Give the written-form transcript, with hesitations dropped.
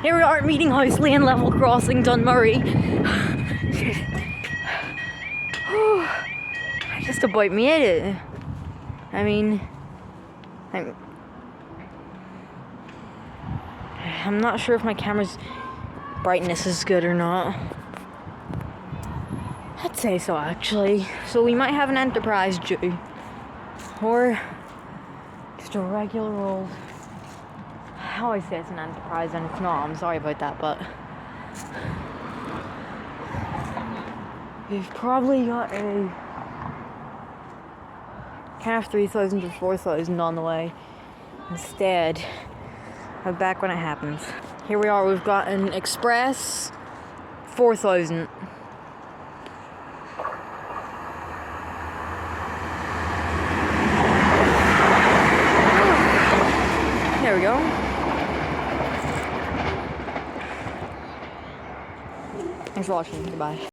Here we are at Meeting House Lane, level crossing, Dunmurray. I just about made it. I mean, I'm not sure if my camera's brightness is good or not. I'd say so, actually. So we might have an Enterprise due, or just a regular old. I always say it's an Enterprise and it's not. I'm sorry about that, but we've probably got a CAF 3000 or 4000 on the way instead of back when it happens. Here we are, we've got an Express 4000. There we go. Thanks for watching. Goodbye.